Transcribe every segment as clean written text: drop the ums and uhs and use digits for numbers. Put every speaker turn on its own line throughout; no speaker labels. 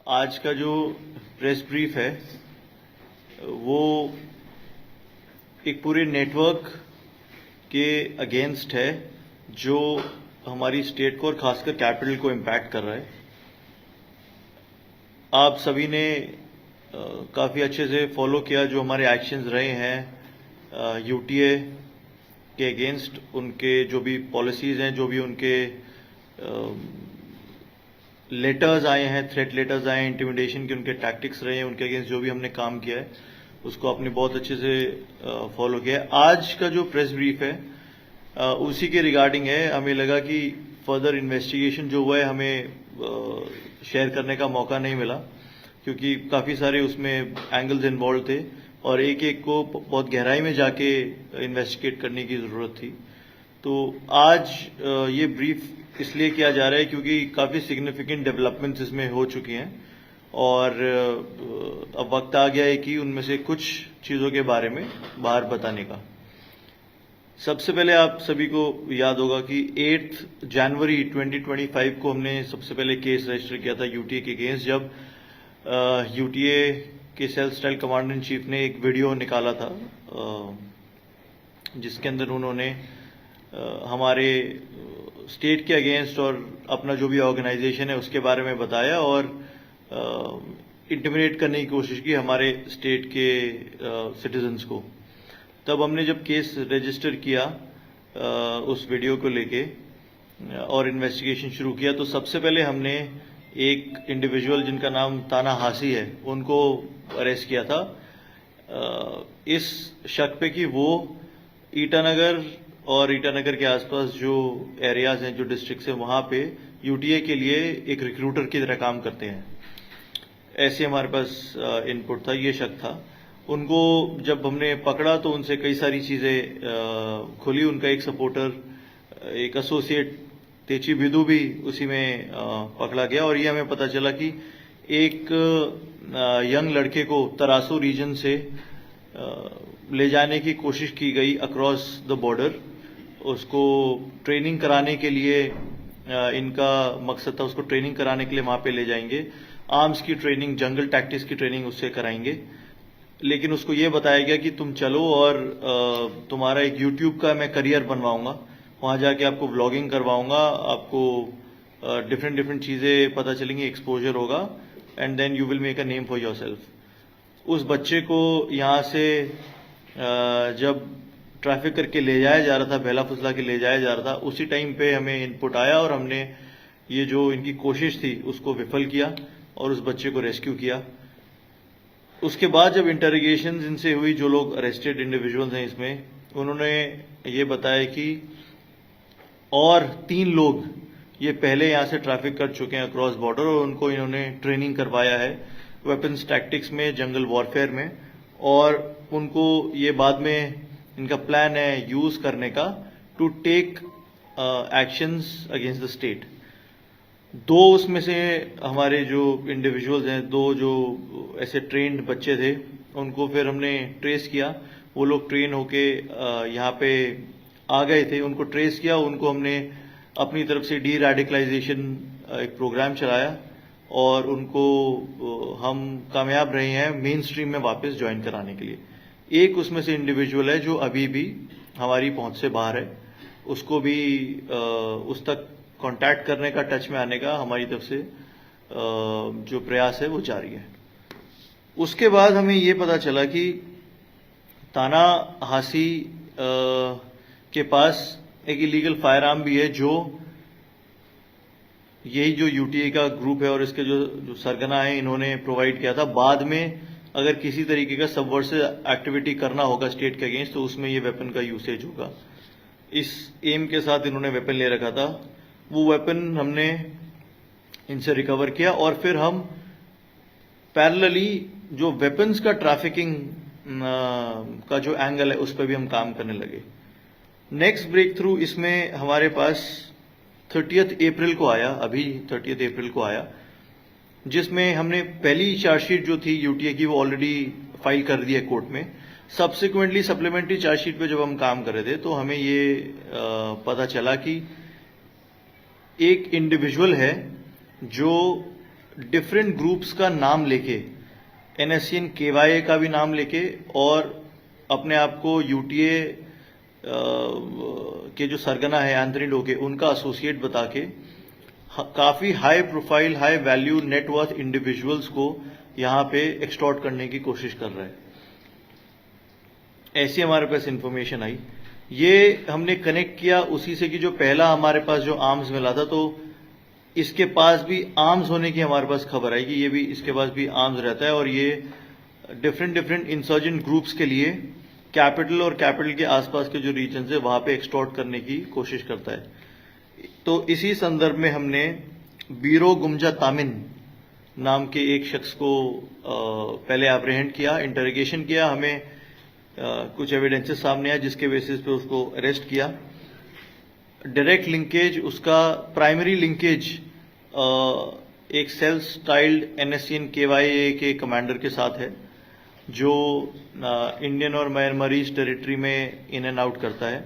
आज का जो प्रेस ब्रीफ है वो एक पूरे नेटवर्क के अगेंस्ट है जो हमारी स्टेट को और खासकर कैपिटल को इम्पैक्ट कर रहा है। आप सभी ने काफ़ी अच्छे से फॉलो किया जो हमारे एक्शंस रहे हैं यूटीए के अगेंस्ट, उनके जो भी पॉलिसीज़ हैं, जो भी उनके लेटर्स आए हैं, थ्रेट लेटर्स आए हैं, इंटिमिडेशन के उनके टैक्टिक्स रहे हैं, उनके अगेंस्ट जो भी हमने काम किया है उसको आपने बहुत अच्छे से फॉलो किया है। आज का जो प्रेस ब्रीफ है उसी के रिगार्डिंग है। हमें लगा कि फर्दर इन्वेस्टिगेशन जो हुआ है हमें शेयर करने का मौका नहीं मिला क्योंकि काफ़ी सारे उसमें एंगल्स इन्वॉल्व थे और एक एक को बहुत गहराई में जाके इन्वेस्टिगेट करने की ज़रूरत थी। तो आज ये ब्रीफ इसलिए किया जा रहा है क्योंकि काफ़ी सिग्निफिकेंट डेवलपमेंट्स इसमें हो चुकी हैं और अब वक्त आ गया है कि उनमें से कुछ चीज़ों के बारे में बाहर बताने का। सबसे पहले आप सभी को याद होगा कि 8 जनवरी 2025 को हमने सबसे पहले केस रजिस्टर किया था यूटीए के अगेंस्ट, जब यूटीए के self styled commander in chief ने एक वीडियो निकाला था जिसके अंदर उन्होंने हमारे स्टेट के अगेंस्ट और अपना जो भी ऑर्गेनाइजेशन है उसके बारे में बताया और इंटिमिडेट करने की कोशिश की हमारे स्टेट के सिटीजन्स को। तब हमने जब केस रजिस्टर किया उस वीडियो को लेके और इन्वेस्टिगेशन शुरू किया तो सबसे पहले हमने एक इंडिविजुअल जिनका नाम ताना हासी है उनको अरेस्ट किया था इस शक पे कि वो ईटानगर और ईटानगर के आसपास जो एरियाज हैं, जो डिस्ट्रिक्ट्स हैं, वहाँ पे यूटीए के लिए एक रिक्रूटर की तरह काम करते हैं। ऐसे हमारे पास इनपुट था, ये शक था। उनको जब हमने पकड़ा तो उनसे कई सारी चीज़ें खुली। उनका एक सपोर्टर, एक एसोसिएट तेची बिदू भी उसी में पकड़ा गया और ये हमें पता चला कि एक यंग लड़के को तरासू रीजन से ले जाने की कोशिश की गई अक्रॉस द बॉर्डर। उसको ट्रेनिंग कराने के लिए इनका मकसद था, उसको ट्रेनिंग कराने के लिए वहाँ पे ले जाएंगे, आर्म्स की ट्रेनिंग, जंगल टैक्टिक्स की ट्रेनिंग उससे कराएंगे। लेकिन उसको ये बताया गया कि तुम चलो और तुम्हारा एक यूट्यूब का मैं करियर बनवाऊंगा, वहाँ जाके आपको व्लॉगिंग करवाऊंगा, आपको डिफरेंट चीज़ें पता चलेंगी, एक्सपोजर होगा and then you will make a name for yourself. उस बच्चे को यहाँ से जब ट्रैफिक करके ले जाया जा रहा था, बहला फुसला के ले जाया जा रहा था, उसी टाइम पे हमें इनपुट आया और हमने ये जो इनकी कोशिश थी उसको विफल किया और उस बच्चे को रेस्क्यू किया। उसके बाद जब इंटरोगेशन इनसे हुई, जो लोग अरेस्टेड इंडिविजुअल्स हैं इसमें, उन्होंने ये बताया कि और 3 लोग ये पहले यहाँ से ट्रैफिक कर चुके हैं अक्रॉस बॉर्डर और उनको इन्होंने ट्रेनिंग करवाया है वेपन्स टैक्टिक्स में, जंगल वॉरफेयर में, और उनको ये बाद में इनका प्लान है यूज करने का to take actions against the state. 2 उसमें से हमारे जो इंडिविजुअल्स हैं, 2 जो ऐसे ट्रेंड बच्चे थे, उनको फिर हमने ट्रेस किया। वो लोग ट्रेन होके यहाँ पे आ गए थे, उनको ट्रेस किया, उनको हमने अपनी तरफ से डी रेडिकलाइजेशन एक प्रोग्राम चलाया और उनको हम कामयाब रहे हैं मेन स्ट्रीम में वापस ज्वाइन कराने के लिए। एक उसमें से इंडिविजुअल है जो अभी भी हमारी पहुंच से बाहर है, उसको भी उस तक कांटेक्ट करने का, टच में आने का हमारी तरफ से जो प्रयास है वो जारी है। उसके बाद हमें ये पता चला कि ताना हासी के पास एक इलीगल फायर आर्म भी है जो यही जो यूटीए का ग्रुप है और इसके जो सरगना है इन्होंने प्रोवाइड किया था। बाद में अगर किसी तरीके का सबवर्सिव एक्टिविटी करना होगा स्टेट के अगेंस्ट तो उसमें ये वेपन का यूसेज होगा। इस एम के साथ इन्होंने वेपन ले रखा था। वो वेपन हमने इनसे रिकवर किया और फिर हम पैरेलली जो वेपन्स का ट्रैफिकिंग का जो एंगल है उस पर भी हम काम करने लगे। नेक्स्ट ब्रेक थ्रू इसमें हमारे पास 30 अप्रैल को आया, अभी 30 अप्रैल को आया, जिसमें हमने पहली चार्जशीट जो थी यूटीए की वो ऑलरेडी फाइल कर दी है कोर्ट में। सब्सिक्वेंटली सप्लीमेंट्री चार्जशीट पे जब हम काम कर रहे थे तो हमें ये पता चला कि एक इंडिविजुअल है जो डिफरेंट ग्रुप्स का नाम लेके, NSCN KYA का भी नाम लेके, और अपने आप को UTA के जो सरगना है एंथनी डोके, उनका एसोसिएट बता के काफी high profile, high value net worth individuals को यहाँ पे एक्सटॉर्ट करने की कोशिश कर रहा है। ऐसी हमारे पास इंफॉर्मेशन आई। ये हमने कनेक्ट किया उसी से कि जो पहला हमारे पास जो आर्म्स मिला था, तो इसके पास भी आर्म्स होने की हमारे पास खबर आई कि ये भी, इसके पास भी आर्म्स रहता है, और ये डिफरेंट इंसर्जेंट ग्रुप्स के लिए कैपिटल और कैपिटल के आसपास के जो रीजन है वहां पे एक्सटॉर्ट करने की कोशिश करता है। तो इसी संदर्भ में हमने बीरो गुमजा तामिन नाम के एक शख्स को पहले एप्रीहेंड किया, इंटरोगेशन किया, हमें कुछ एविडेंसेस सामने आया जिसके बेसिस पे उसको अरेस्ट किया। डायरेक्ट लिंकेज, उसका प्राइमरी लिंकेज एक सेल्फ स्टाइल्ड NSCN KYA के कमांडर के साथ है, जो इंडियन और म्यांमारीज टेरिटरी में इन एंड आउट करता है।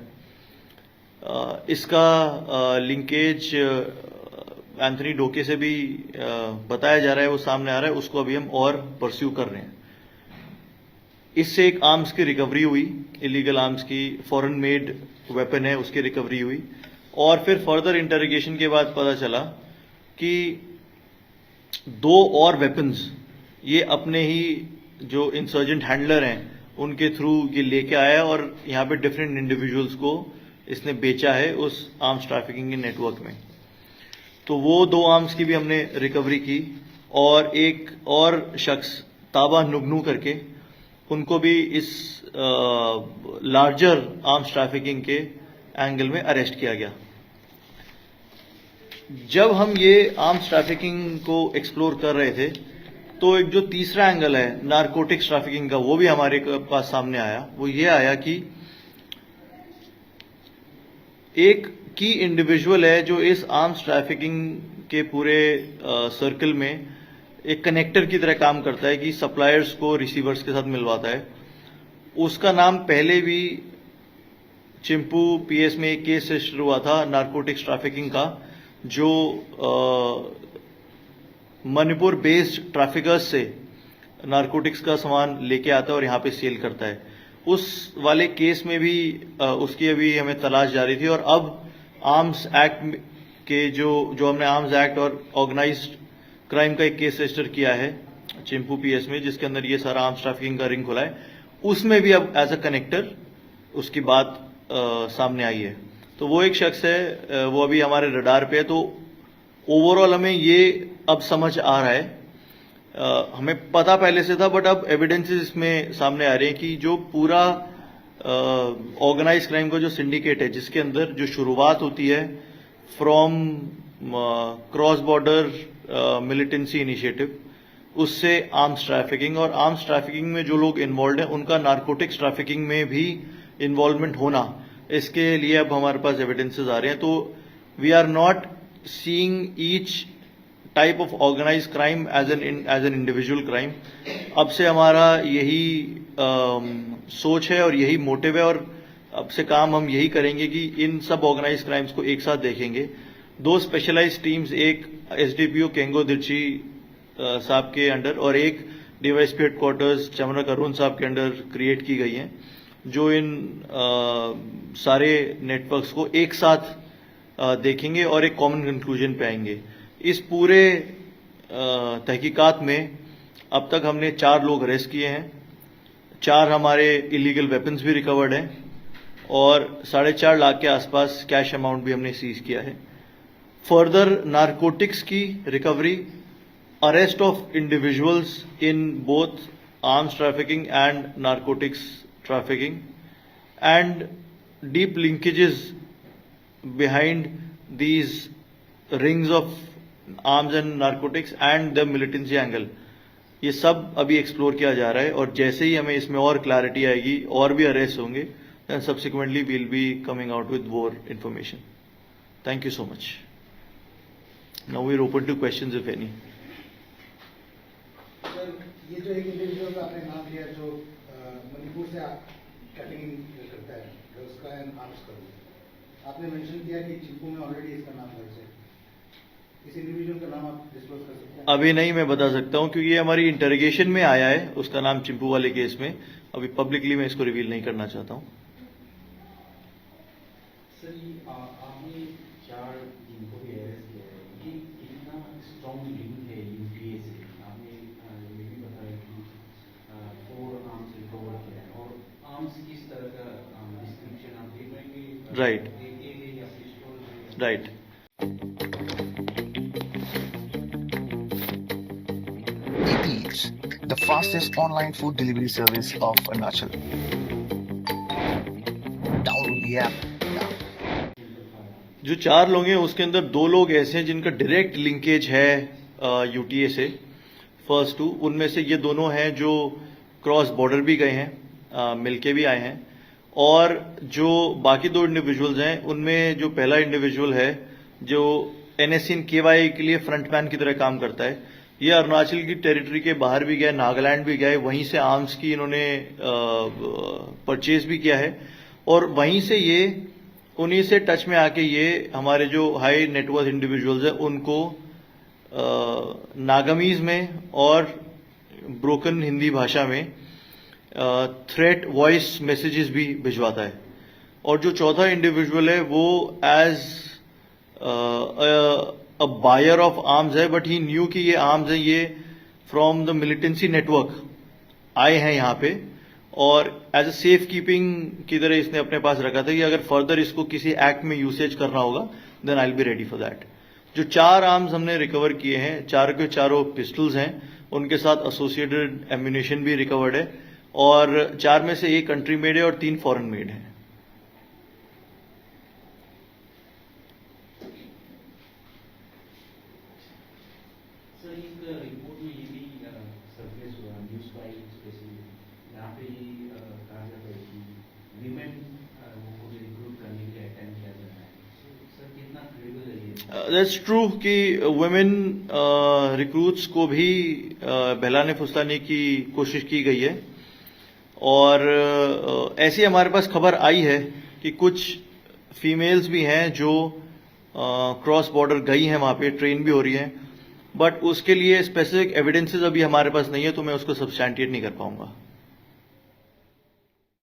इसका लिंकेज एंथनी डोके से भी बताया जा रहा है, वो सामने आ रहा है, उसको अभी हम और परस्यू कर रहे हैं। इससे एक आर्म्स की रिकवरी हुई, इलीगल आर्म्स की, फॉरेन मेड वेपन है, उसकी रिकवरी हुई। और फिर फर्दर इंटरोगेशन के बाद पता चला कि 2 और वेपन्स ये अपने ही जो इंसर्जेंट हैंडलर हैं उनके थ्रू ये लेके आया, और यहाँ पे डिफरेंट इंडिविजुअल्स को इसने बेचा है उस आर्म्स ट्रैफिकिंग के नेटवर्क में। तो वो 2 आर्म्स की भी हमने रिकवरी की, और एक और शख्स ताबा नुगनू करके, उनको भी इस लार्जर आर्म्स ट्रैफिकिंग के एंगल में अरेस्ट किया गया। जब हम ये आर्म्स ट्रैफिकिंग को एक्सप्लोर कर रहे थे, तो एक जो तीसरा एंगल है नारकोटिक्स ट्रैफिकिंग का, वो भी हमारे पास सामने आया। वो ये आया कि एक की इंडिविजुअल है जो इस आर्म्स ट्रैफिकिंग के पूरे सर्कल में एक कनेक्टर की तरह काम करता है, कि सप्लायर्स को रिसीवर्स के साथ मिलवाता है। उसका नाम पहले भी चिंपू PS में एक केस रजिस्टर हुआ था नारकोटिक्स ट्रैफिकिंग का, जो मणिपुर बेस्ड ट्रैफिकर्स से नारकोटिक्स का सामान लेके आता है और यहाँ पे सेल करता है। उस वाले केस में भी उसकी अभी हमें तलाश जारी थी, और अब आर्म्स एक्ट के जो हमने आर्म्स एक्ट और ऑर्गेनाइज्ड क्राइम का एक केस रजिस्टर किया है चिंपू PS में, जिसके अंदर ये सारा आर्म्स ट्रैफिकिंग का रिंग खुला है, उसमें भी अब एज अ कनेक्टर उसकी बात सामने आई है। तो वो एक शख्स है, वो अभी हमारे रडार पे है। तो ओवरऑल हमें ये अब समझ आ रहा है, हमें पता पहले से था, बट अब एविडेंसेस इसमें सामने आ रहे हैं कि जो पूरा ऑर्गेनाइज क्राइम का जो सिंडिकेट है, जिसके अंदर जो शुरुआत होती है from cross border militancy initiative, उससे आर्म्स ट्रैफिकिंग, और आर्म्स ट्रैफिकिंग में जो लोग इन्वॉल्व हैं उनका नारकोटिक्स ट्रैफिकिंग में भी इन्वॉल्वमेंट होना, इसके लिए अब हमारे पास एविडेंसेस आ रहे हैं। तो we are not seeing each type of organize crime as an individual crime. अब से हमारा यही सोच है और यही मोटिव है, और अब से काम हम यही करेंगे कि इन सब ऑर्गेनाइज क्राइम्स को एक साथ देखेंगे। 2 स्पेशलाइज्ड टीम्स, एक SDPO केंगो दिर्ची साहब के अंडर और एक DYSP हेडक्वार्टर्स चमरक अरुण साहब के अंडर क्रिएट की गई हैं, जो इन सारे नेटवर्क्स को एक साथ देखेंगे और एक कॉमन कंक्लूजन पे आएंगे। इस पूरे तहकीकात में अब तक हमने 4 लोग अरेस्ट किए हैं, 4 हमारे इलीगल वेपन्स भी रिकवर्ड हैं, और 4.5 लाख के आसपास कैश अमाउंट भी हमने सीज किया है। फर्दर नारकोटिक्स की recovery, arrest of individuals in both arms trafficking and narcotics trafficking, and deep linkages behind these rings of arms and narcotics and the militancy angle, ये सब अभी एक्सप्लोर किया जा रहा है। और जैसे ही हमें इसमें और क्लैरिटी आएगी और भी अरेस्ट होंगे, then subsequently we'll be coming out with more information. Thank you so much. Now we're open to questions if any.
Sir, ये जो एक इंडिविजुअल का आपने नाम लिया जो मणिपुर से कटिंग करता है, ड्रग्स का एंड आर्म्स का, आपने मेंशन किया कि चिंपू में ऑलरेडी इसका नाम दर्ज है, इस इंडिविजुअल का नाम आप डिस्क्लोज कर सकते हैं?
अभी नहीं मैं बता सकता हूं क्योंकि ये हमारी इंटरोगेशन में आया है, उसका नाम चिंपू वाले केस में। अभी पब्लिकली मैं इसको रिवील नहीं करना चाहता हूं।
सर ये आपने 4 जिनको भी अरेस्ट किया है, ये कितना स्ट्रॉन्ग लिंक है यूपीए से? आपने ये भी बताया कि 4 आर्म्स रिकवर किया है, और आर्म्स किस तरह का डिस्क्रिप्शन आप दे पाएंगे?
Right.
AK है या पिस्टल है?
Right.
Eats, the fastest online food delivery service of Arunachal. Download the app now.
जो 4 लोग हैं उसके अंदर 2 लोग ऐसे हैं जिनका डायरेक्ट लिंकेज है यूटीए से। फर्स्ट 2 उनमें से ये दोनों हैं जो क्रॉस बॉर्डर भी गए हैं, मिलके भी आए हैं। और जो बाकी 2 इंडिविजुअल्स हैं उनमें जो पहला इंडिविजुअल है जो NSC KY के लिए फ्रंटमैन की तरह काम करता है, ये अरुणाचल की टेरिटरी के बाहर भी गया, नागालैंड भी गए, वहीं से आर्म्स की इन्होंने परचेज भी किया है। और वहीं से ये उन्हीं से टच में आके ये हमारे जो हाई नेटवर्थ इंडिविजुअल्स हैं उनको नागामीज में और ब्रोकन हिंदी भाषा में थ्रेट वॉइस मैसेजेस भी भिजवाता है। और जो चौथा इंडिविजुअल है वो as a buyer of arms है, बट ही न्यू कि ये आर्म्स है ये फ्रॉम द मिलिटेंसी नेटवर्क आए हैं यहाँ पे, और एज अ सेफ कीपिंग की तरह इसने अपने पास रखा था कि अगर फर्दर इसको किसी एक्ट में यूसेज करना होगा then I will be ready for that. जो 4 आर्म्स हमने रिकवर किए हैं, 4 के चारों पिस्टल्स हैं, उनके साथ एसोसिएटेड एम्यूनेशन भी रिकवर्ड है, और 4 में से 1 कंट्री मेड है और 3 फॉरेन मेड है।
सर एक रिपोर्ट में ये भी सरफेस हुआ न्यूज बाई स्पेशली, यहाँ पे ये कहा जाता है कि वीमेन को रिक्रूट करने के लिए अटेम्प्ट किया जा रहा है। सर कितना क्रेडिबल है ये?
दैट्स ट्रू कि वुमेन रिक्रूट्स को भी बहलाने फुसलाने की कोशिश की गई है, और ऐसी हमारे पास खबर आई है कि कुछ फीमेल्स भी हैं जो क्रॉस बॉर्डर गई हैं, वहाँ पे ट्रेन भी हो रही हैं, बट उसके लिए स्पेसिफिक एविडेंसेस अभी हमारे पास नहीं है, तो मैं उसको सब्सटैंटिएट नहीं कर पाऊंगा।